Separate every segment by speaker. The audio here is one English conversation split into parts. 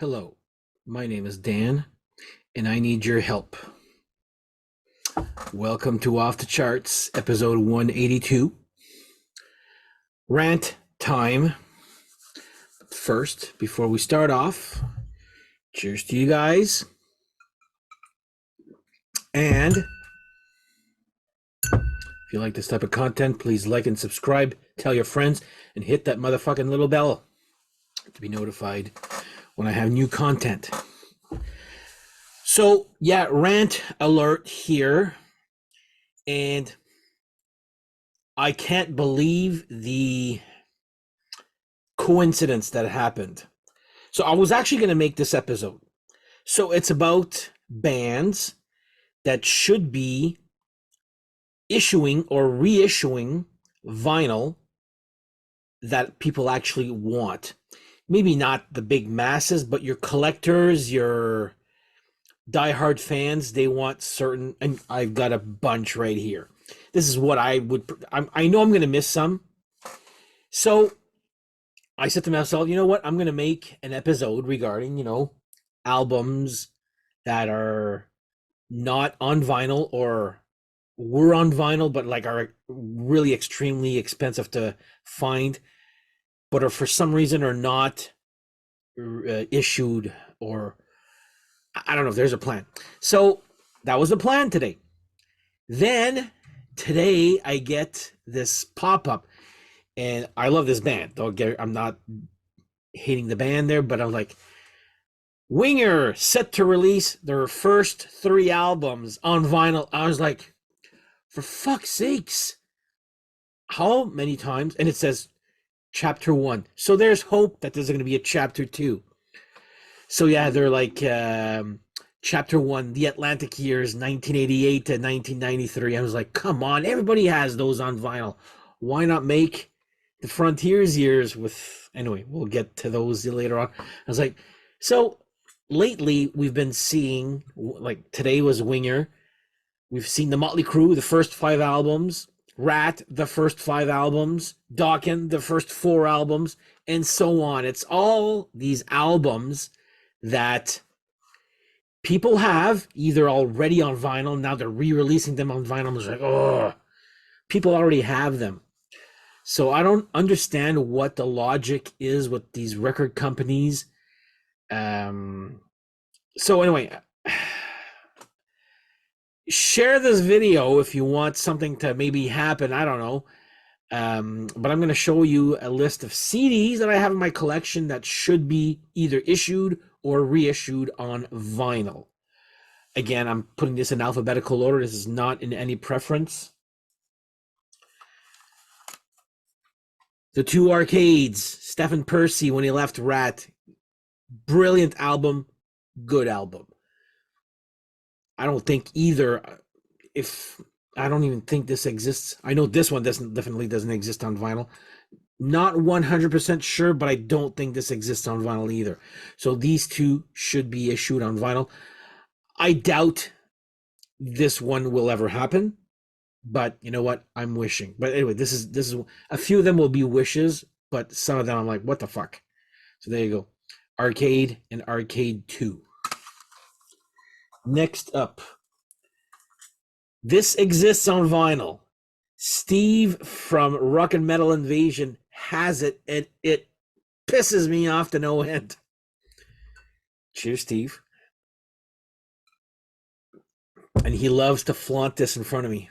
Speaker 1: Hello, my name is Dan, and I need your help. Welcome to Off the Charts, episode 182. Rant time. First, before we start off, cheers to you guys. And if you like this type of content, please like and subscribe, tell your friends, and hit that motherfucking little bell to be notified when I have new content. So, yeah, rant alert here. And I can't believe the coincidence that happened. So I was actually going to make this episode. So it's about bands that should be issuing or reissuing vinyl that people actually want. Maybe not the big masses, but your collectors, your diehard fans, they want certain, and I've got a bunch right here. This is what I know I'm going to miss some. So I said to myself, you know what? I'm going to make an episode regarding, albums that are not on vinyl or were on vinyl, but like are really extremely expensive to find, but are for some reason are not issued, or I don't know if there's a plan. So that was the plan today. Then today I get this pop-up, and I love this band. I'm not hating the band there, but I'm like, Winger set to release their first 3 albums on vinyl. I was like, for fuck's sakes, how many times? And it says chapter 1. So there's hope that there's going to be a chapter 2. So yeah, they're like chapter 1, the Atlantic years, 1988 to 1993. I was like, come on, everybody has those on vinyl. Why not make the Frontiers years with, anyway, we'll get to those later on. I was like, so lately we've been seeing, like today was Winger. We've seen the Motley Crue, the first 5 albums, Rat, the first 5 albums, Dokken, the first 4 albums, and so on. It's all these albums that people have either already on vinyl, now they're re-releasing them on vinyl. It's like, oh, people already have them. So I don't understand what the logic is with these record companies. So anyway, share this video if you want something to maybe happen. I don't know. But I'm going to show you a list of CDs that I have in my collection that should be either issued or reissued on vinyl. Again, I'm putting this in alphabetical order. This is not in any preference. The Two Arcades, Stephen Percy when he left Rat. Brilliant album, good album. I don't think either, I don't even think this exists. I know this one definitely doesn't exist on vinyl. Not 100% sure, but I don't think this exists on vinyl either. So these 2 should be issued on vinyl. I doubt this one will ever happen, but you know what? I'm wishing. But anyway, this is a few of them will be wishes, but some of them I'm like, what the fuck? So there you go. Arcade and Arcade 2. Next up, this exists on vinyl. Steve from Rock and Metal Invasion has it, and it pisses me off to no end. Cheers, Steve. And he loves to flaunt this in front of me.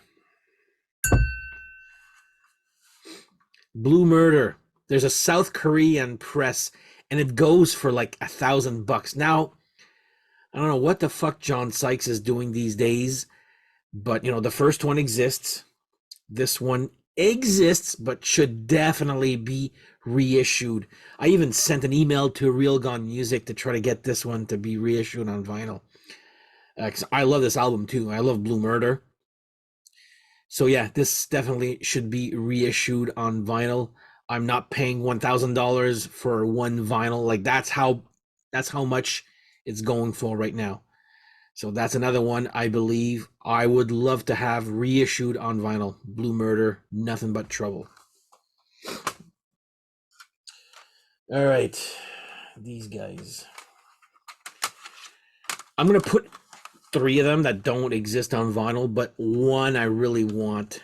Speaker 1: Blue Murder. There's a South Korean press, and it goes for like $1,000. Now, I don't know what the fuck John Sykes is doing these days, but the first one exists. This one exists, but should definitely be reissued. I even sent an email to Real Gone Music to try to get this one to be reissued on vinyl. 'Cause I love this album too. I love Blue Murder. So yeah, this definitely should be reissued on vinyl. I'm not paying $1,000 for one vinyl. Like that's how much it's going for right now. So that's another one I believe I would love to have reissued on vinyl. Blue Murder, nothing but trouble. All right, these guys. I'm gonna put 3 of them that don't exist on vinyl, but one I really want.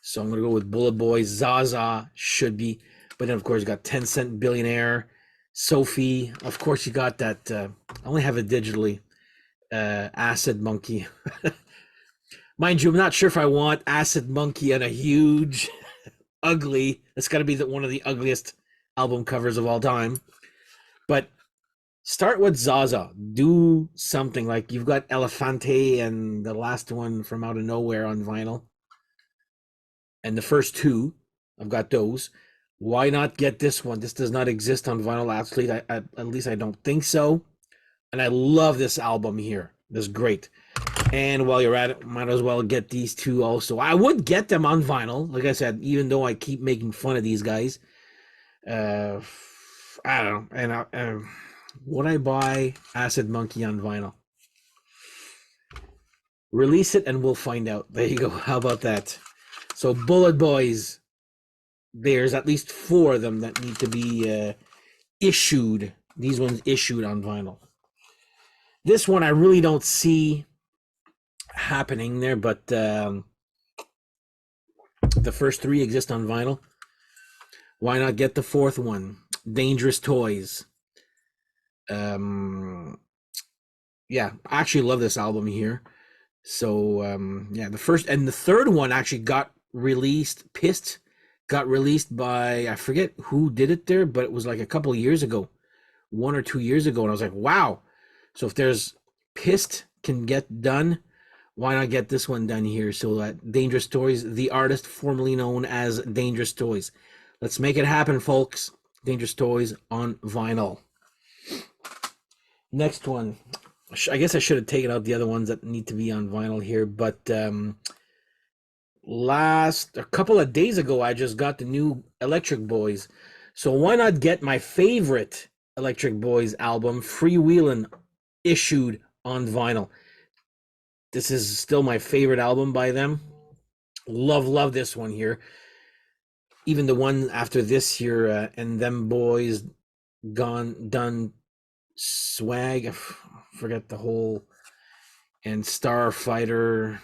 Speaker 1: So I'm gonna go with Bullet Boys. Zaza should be, but then of course you got 10 Cent Billionaire, Sophie. Of course you got that. I only have it digitally. Acid Monkey. Mind you, I'm not sure if I want Acid Monkey on a huge, ugly. That's got to be one of the ugliest album covers of all time. But start with Zaza. Do something like you've got Elefante and the last one from Out of Nowhere on vinyl. And the first 2, I've got those. Why not get this one? This does not exist on vinyl, at least I don't think so. And I love this album here. This is great. And while you're at it, might as well get these 2 also. I would get them on vinyl, like I said, even though I keep making fun of these guys. I don't know. And would I buy Acid Monkey on vinyl? Release it and we'll find out. There you go. How about that? So Bullet Boys, there's at least 4 of them that need to be issued. These ones issued on vinyl. This one I really don't see happening there, but the first 3 exist on vinyl. Why not get the 4th one? Dangerous Toys. Yeah, I actually love this album here. So yeah, the first and the 3rd one actually got released. Pissed got released by, I forget who did it there, but it was like a couple years ago, 1 or 2 years ago, and I was like, wow. So if there's Pissed can get done, why not get this one done here? So that Dangerous Toys, the artist formerly known as Dangerous Toys. Let's make it happen, folks. Dangerous Toys on vinyl. Next one. I guess I should have taken out the other ones that need to be on vinyl here, but a couple of days ago, I just got the new Electric Boys. So why not get my favorite Electric Boys album, Freewheelin', issued on vinyl? This is still my favorite album by them. Love this one here. Even the one after this here, and Them Boys Done Swag. I forget the whole, and Starfighter.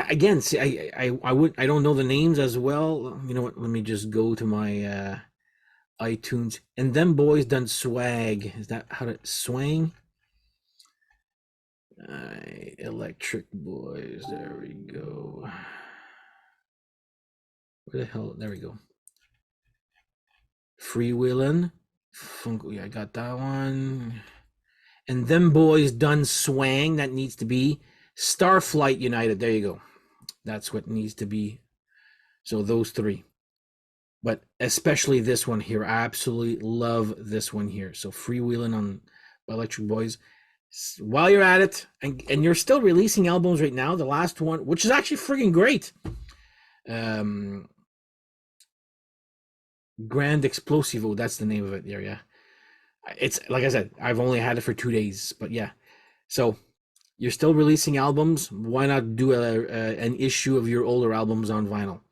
Speaker 1: Again, see, I don't know the names as well. You know what? Let me just go to my iTunes. And Them Boys Done Swag. Is that how to swang? Electric Boys. There we go. Where the hell? There we go. Freewheelin'. Yeah, I got that one. And Them Boys Done Swang. That needs to be Starflight United. There you go. That's what needs to be. So those 3. But especially this one here. I absolutely love this one here. So Freewheelin' on Electric Boys. While you're at it, and you're still releasing albums right now, the last one, which is actually friggin' great. Grand Explosivo, that's the name of it there, yeah. It's, like I said, I've only had it for 2 days, but yeah. So you're still releasing albums. Why not do an issue of your older albums on vinyl?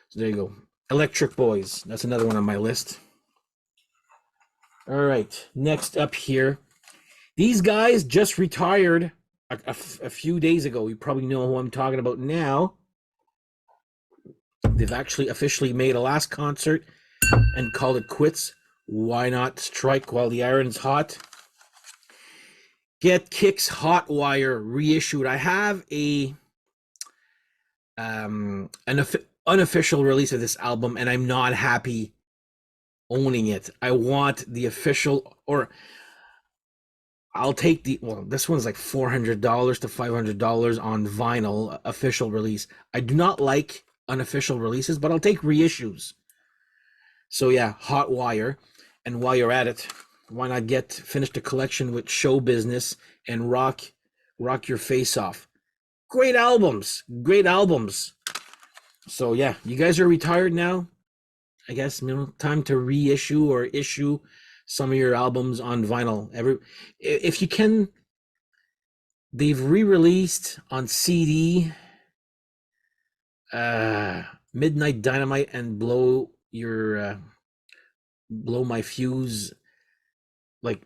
Speaker 1: So there you go. Electric Boys. That's another one on my list. All right. Next up here. These guys just retired a few days ago. You probably know who I'm talking about now. They've actually officially made a last concert and called it quits. Why not strike while the iron's hot? Get Kick's Hot Wire reissued. I have an unofficial release of this album, and I'm not happy owning it. I want the official, or I'll take this one's like $400 to $500 on vinyl, official release. I do not like unofficial releases, but I'll take reissues. So yeah, Hot Wire. And while you're at it, why not finish the collection with Show Business and Rock Your Face Off. Great albums. So yeah, you guys are retired now. I guess, time to reissue or issue some of your albums on vinyl. If you can, they've re-released on CD Midnight Dynamite and Blow My Fuse, like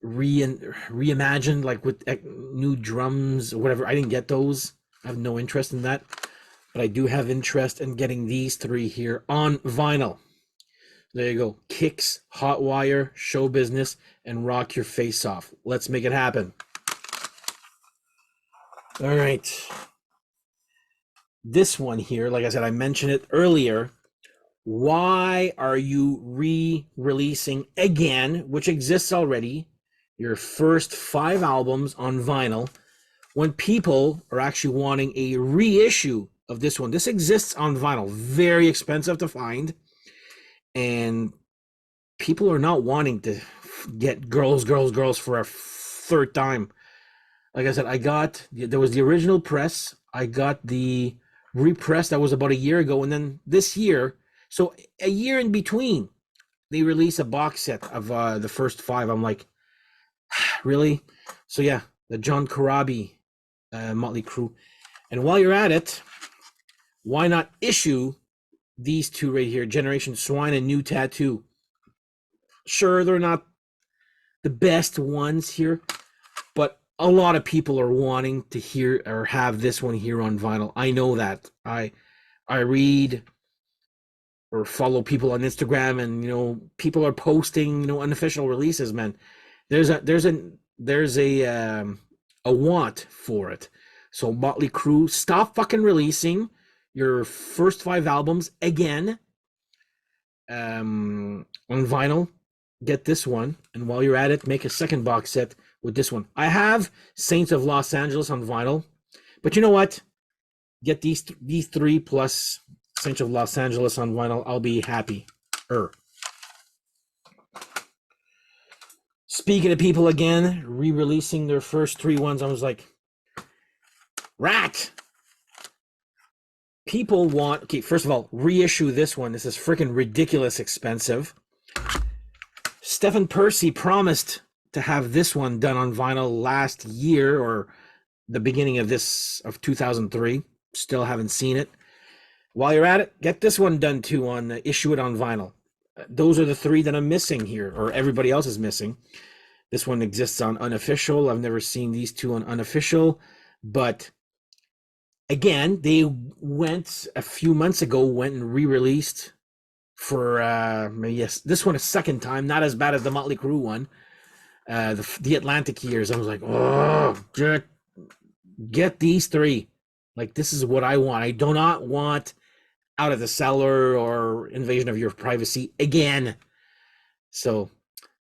Speaker 1: reimagined, like with new drums or whatever. I didn't get those. I have no interest in that, but I do have interest in getting these three here on vinyl. There you go. Kicks, Hot Wire, Show Business, and Rock Your Face Off. Let's make it happen. All right. This one here, like I said, I mentioned it earlier. Why are you re-releasing again, which exists already, your first 5 albums on vinyl, when people are actually wanting a reissue of this one? This exists on vinyl, very expensive to find, and people are not wanting to get girls for a third time. Like I said, there was the original press, I got the repress that was about a year ago, and then this year, so a year in between, they release a box set of the first 5. I'm like, really? So yeah, the John Corabi, Motley Crue. And while you're at it, why not issue these 2 right here, Generation Swine and New Tattoo? Sure, they're not the best ones here, but a lot of people are wanting to hear or have this one here on vinyl. I know that. I read or follow people on Instagram, and people are posting unofficial releases. Man, there's a want for it. So Motley Crue, stop fucking releasing your first 5 albums again on vinyl. Get this one, and while you're at it, make a second box set with this one. I have Saints of Los Angeles on vinyl, but you know what? Get these 3 plus Saints of Los Angeles on vinyl. I'll be happy. Speaking of people again re-releasing their first 3 ones, I was like, rat. People want, okay, first of all, reissue this one. This is freaking ridiculous expensive. Stephen Percy promised to have this one done on vinyl last year or the beginning of 2003. Still haven't seen it. While you're at it, get this one done too, issue it on vinyl. Those are the 3 that I'm missing here, or everybody else is missing. This one exists on unofficial. I've never seen these 2 on unofficial, but again, they went a few months ago, went and re-released for yes, this one a second time, not as bad as the Motley Crue one, the Atlantic Years. I was like, oh, get these 3. Like, this is what I want. I do not want Out of the Cellar or Invasion of Your Privacy again. So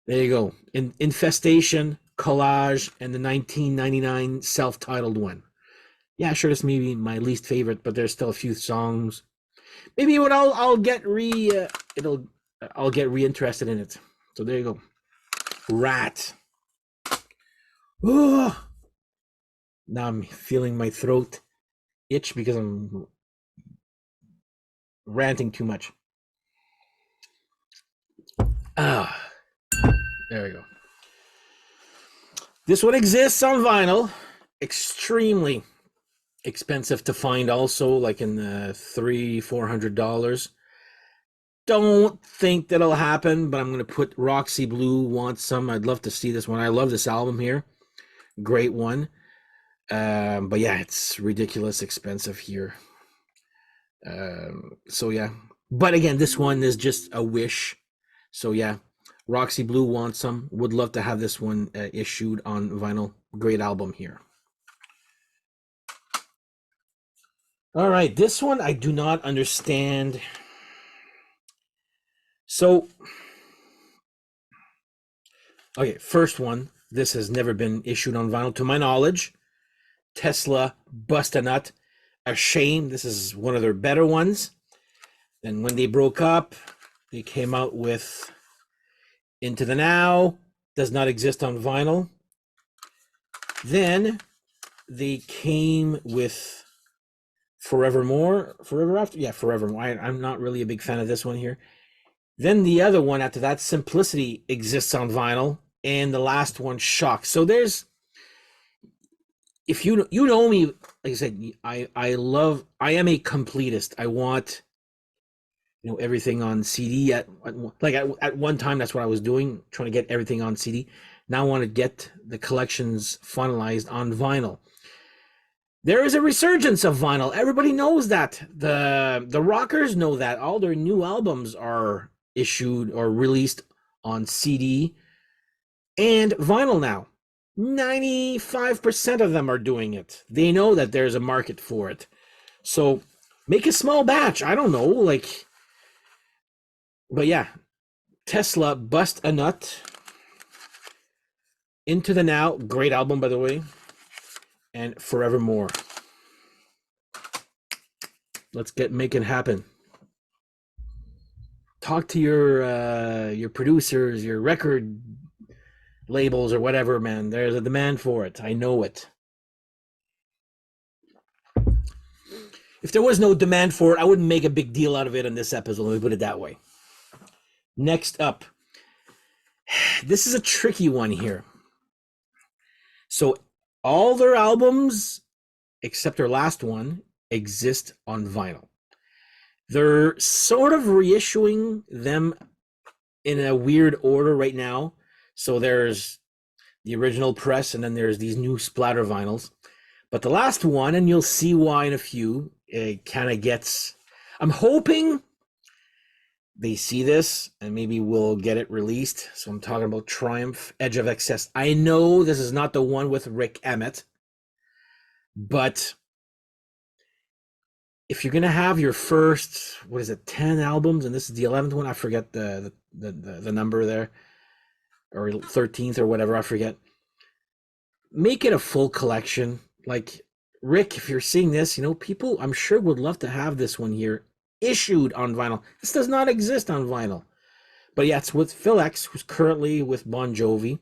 Speaker 1: there you go. Infestation, Collage, and the 1999 self-titled one. Yeah, sure, this may be my least favorite, but there's still a few songs. Maybe when I'll get reinterested in it. So there you go. Rat. Ugh. Now I'm feeling my throat itch because I'm ranting too much. There we go. This one exists on vinyl. Extremely expensive to find, also, like in the $300-400. Don't think that'll happen, but I'm going to put Roxy Blue Want Some. I'd love to see this one. I love this album here. Great one. But yeah, it's ridiculous expensive here. So yeah. But again, this one is just a wish. So yeah, Roxy Blue Want Some. Would love to have this one issued on vinyl. Great album here. All right, this one I do not understand. So, okay, first one. This has never been issued on vinyl to my knowledge. Tesla, Bust a Nut, a shame. This is one of their better ones. And when they broke up, they came out with Into the Now. Does not exist on vinyl. Then they came with Forevermore. Forever After? Yeah, Forevermore. I'm not really a big fan of this one here. Then the other one after that, Simplicity, exists on vinyl. And the last one, Shock. So there's, if you know me, like I said, I am a completist. I want everything on CD. At one time, that's what I was doing, trying to get everything on CD. Now I want to get the collections finalized on vinyl. There is a resurgence of vinyl. Everybody knows that. The rockers know that. All their new albums are issued or released on CD and vinyl now. 95% of them are doing it. They know that there's a market for it. So make a small batch. I don't know, like, but yeah, Tesla, Bust a Nut, Into the Now, great album, by the way, and Forevermore. Let's make it happen. Talk to your producers, your record labels or whatever, man. There's a demand for it. I know it. If there was no demand for it, I wouldn't make a big deal out of it in this episode. Let me put it that way. Next up, this is a tricky one here. So all their albums, except their last one, exist on vinyl. They're sort of reissuing them in a weird order right now. So there's the original press, and then there's these new splatter vinyls. But the last one, and you'll see why in a few, it kind of gets... I'm hoping they see this, and maybe we'll get it released. So I'm talking about Triumph, Edge of Excess. I know this is not the one with Rick Emmett, but if you're going to have your first, 10 albums, and this is the 11th one, I forget the number there, or 13th or whatever, I forget. Make it a full collection. Like, Rick, if you're seeing this, people I'm sure would love to have this one here issued on vinyl. This does not exist on vinyl. But yeah, it's with Phil X, who's currently with Bon Jovi.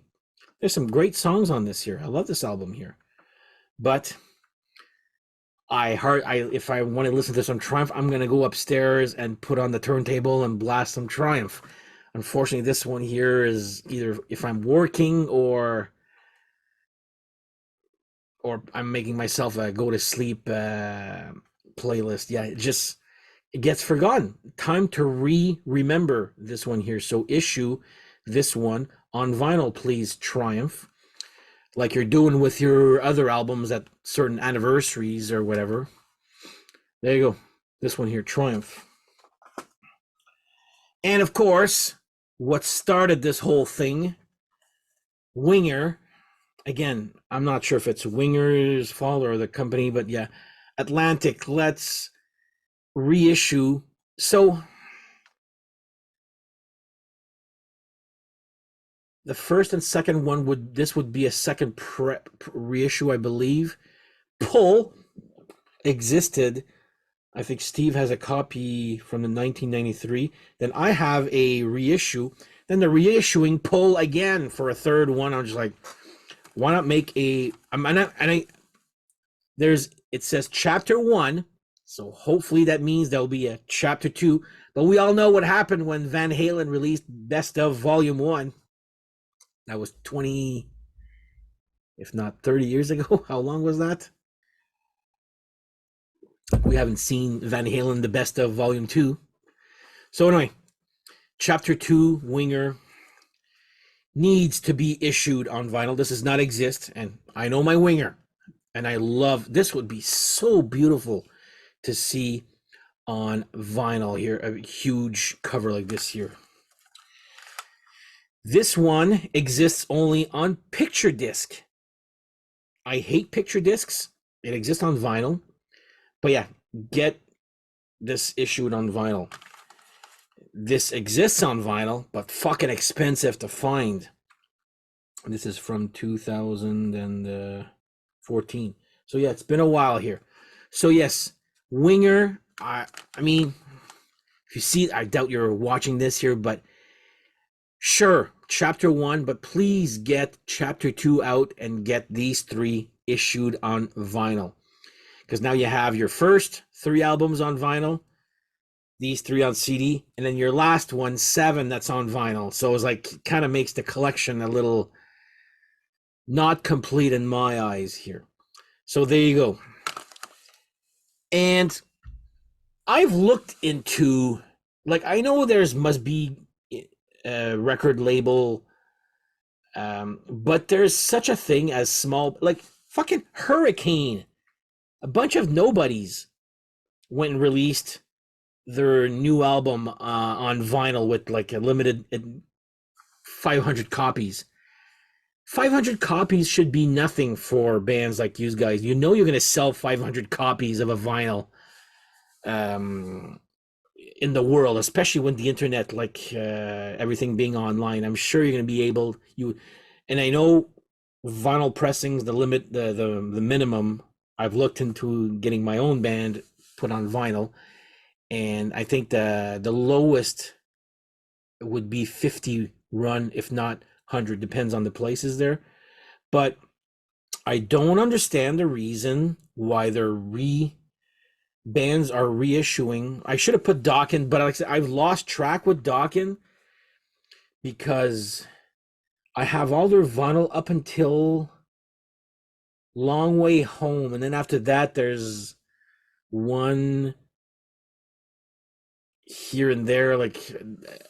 Speaker 1: There's some great songs on this here. I love this album here. But if I want to listen to some Triumph, I'm going to go upstairs and put on the turntable and blast some Triumph. Unfortunately, this one here is either if I'm working or I'm making myself a go to sleep playlist. Yeah, it gets forgotten. Time to remember this one here. So issue this one on vinyl, please, Triumph. Like you're doing with your other albums at certain anniversaries or whatever. There you go. This one here, Triumph. And of course, what started this whole thing, Winger. Again, I'm not sure if it's Winger's fault or the company, but yeah, Atlantic, let's reissue. So the first and second one would be a second reissue, I believe. Pull existed. I think Steve has a copy from the 1993. Then I have a reissue. Then they're reissuing Pull again for a third one. I'm just like, why not make it says chapter 1, so hopefully that means there'll be a chapter 2, but we all know what happened when Van Halen released Best of Volume 1. That was 20, if not 30 years ago. How long was that? We haven't seen Van Halen the Best of Volume 2. So anyway, chapter 2, Winger, needs to be issued on vinyl. This does not exist, and I know my Winger, and I love this. Would be so beautiful to see on vinyl here, a huge cover like this here. This one exists only on picture disc. I hate picture discs. It exists on vinyl, but yeah, get this issued on vinyl. This exists on vinyl, but fucking expensive to find. This is from 2014. So yeah, it's been a while here. So yes, Winger, I mean, if you see, I doubt you're watching this here, but sure, chapter 1, but please get chapter 2 out and get these 3 issued on vinyl. Because now you have your first 3 albums on vinyl, these 3 on CD, and then your last one, 7, that's on vinyl. So it's like, kind of makes the collection a little not complete in my eyes here. So there you go. And I've looked into, like, I know must be a record label But there's such a thing as small, like fucking Hurricane. A bunch of nobodies went and released their new album on vinyl with like a limited 500 copies. 500 copies should be nothing for bands like you guys. You know you're going to sell 500 copies of a vinyl um, in the world, especially when the internet, like everything being online. I'm sure you're going to be able you, and I know vinyl pressings, the limit, the minimum. I've looked into getting my own band put on vinyl, and I think the lowest would be 50 run, if not 100, depends on the places there. But I don't understand the reason why bands are reissuing. I should have put Dawkins, but like I said, I've lost track with Dawkins because I have all their vinyl up until Long Way Home, and then after that, there's one here and there. Like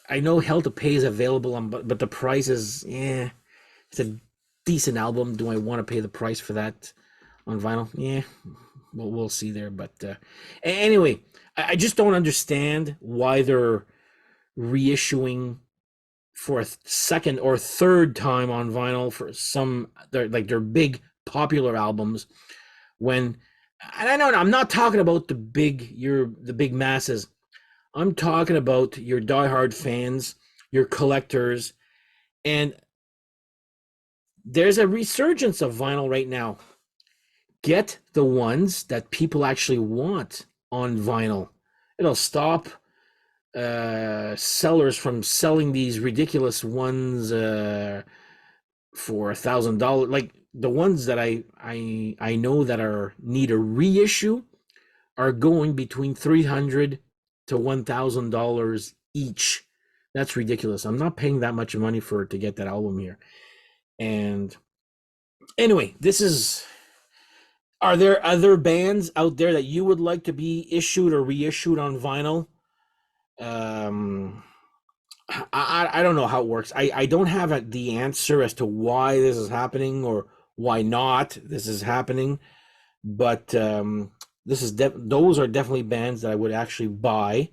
Speaker 1: I know Hell to Pay is available on, but the price is it's a decent album. Do I want to pay the price for that on vinyl? Yeah, we'll see there. But anyway, I just don't understand why they're reissuing for a second or third time on vinyl for their big popular albums when. And I know I'm not talking about the big masses. I'm talking about your diehard fans, your collectors, and there's a resurgence of vinyl right now. Get the ones that people actually want on vinyl. It'll stop sellers from selling these ridiculous ones for $1,000. Like the ones that I know that are need a reissue are going between $300 to $1,000 each. That's ridiculous. I'm not paying that much money to get that album here. And anyway, are there other bands out there that you would like to be issued or reissued on vinyl? Um, I don't know how it works. I don't have the answer as to why this is happening or why not this is happening, but those are definitely bands that I would actually buy.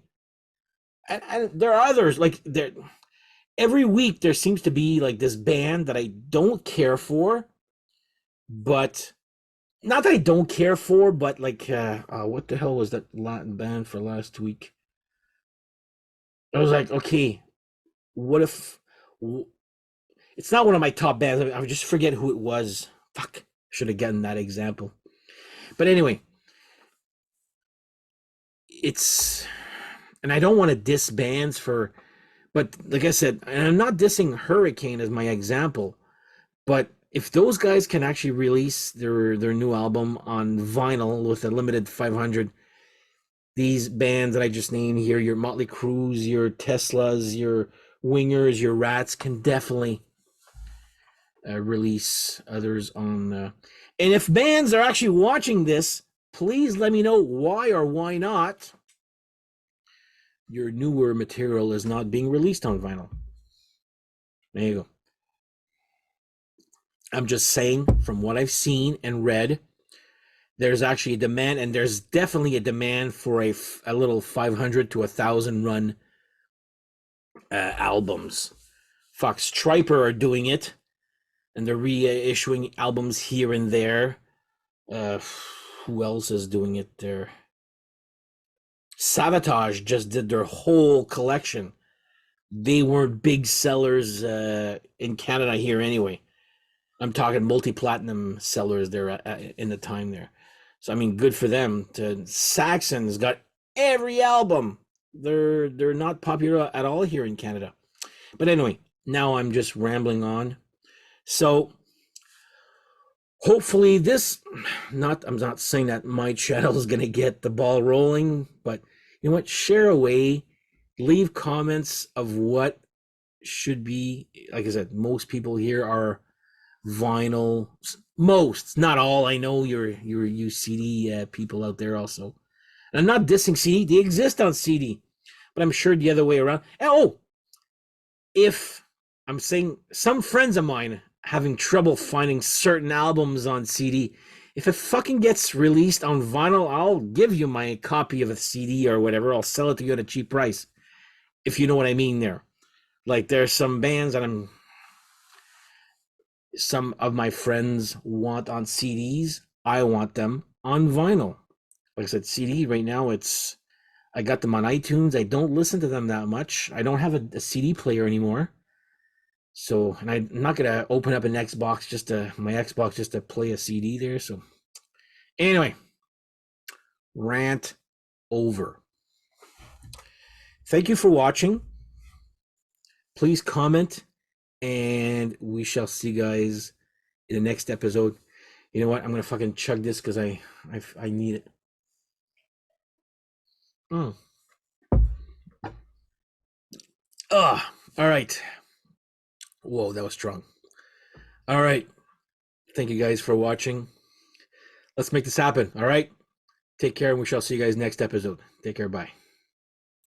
Speaker 1: And there are others like there. Every week there seems to be like this band that I don't care for, but not that I don't care for, but like what the hell was that Latin band for last week? I was like, okay, what if it's not one of my top bands? I just forget who it was. Fuck, should have gotten that example. But anyway, it's and I don't want to diss bands for, but like I said, and I'm not dissing Hurricane as my example, but if those guys can actually release their new album on vinyl with a limited 500, these bands that I just named here, your Motley Crues, your Teslas, your Wingers, your Rats, can definitely release others on. And if bands are actually watching this, please let me know why or why not your newer material is not being released on vinyl. There you go. I'm just saying, from what I've seen and read, there's actually a demand, and there's definitely a demand for a little 500 to 1,000 run albums. Fox Striper are doing it, and they're reissuing albums here and there. Who else is doing it there? Savatage just did their whole collection. They weren't big sellers in Canada here anyway. I'm talking multi-platinum sellers there in the time there. So I mean, good for them. Saxon's got every album. They're not popular at all here in Canada. But anyway, now I'm just rambling on. So hopefully I'm not saying that my channel is going to get the ball rolling, but you know what? Share away, leave comments of what should be. Like I said, most people here are vinyl, most, not all. I know you CD people out there also. And I'm not dissing CD, they exist on CD, but I'm sure the other way around. And if I'm saying some friends of mine having trouble finding certain albums on CD. If it fucking gets released on vinyl, I'll give you my copy of a CD or whatever. I'll sell it to you at a cheap price. If you know what I mean there. Like there's some bands that some of my friends want on CDs. I want them on vinyl. Like I said, CD right now, I got them on iTunes. I don't listen to them that much. I don't have a CD player anymore. So, and I'm not gonna open up my Xbox just to play a CD there. So, anyway, rant over. Thank you for watching. Please comment, and we shall see you guys in the next episode. You know what? I'm gonna fucking chug this because I need it. Mm. All right. Whoa, that was strong. All right. Thank you guys for watching. Let's make this happen. All right. Take care, and we shall see you guys next episode. Take care. Bye.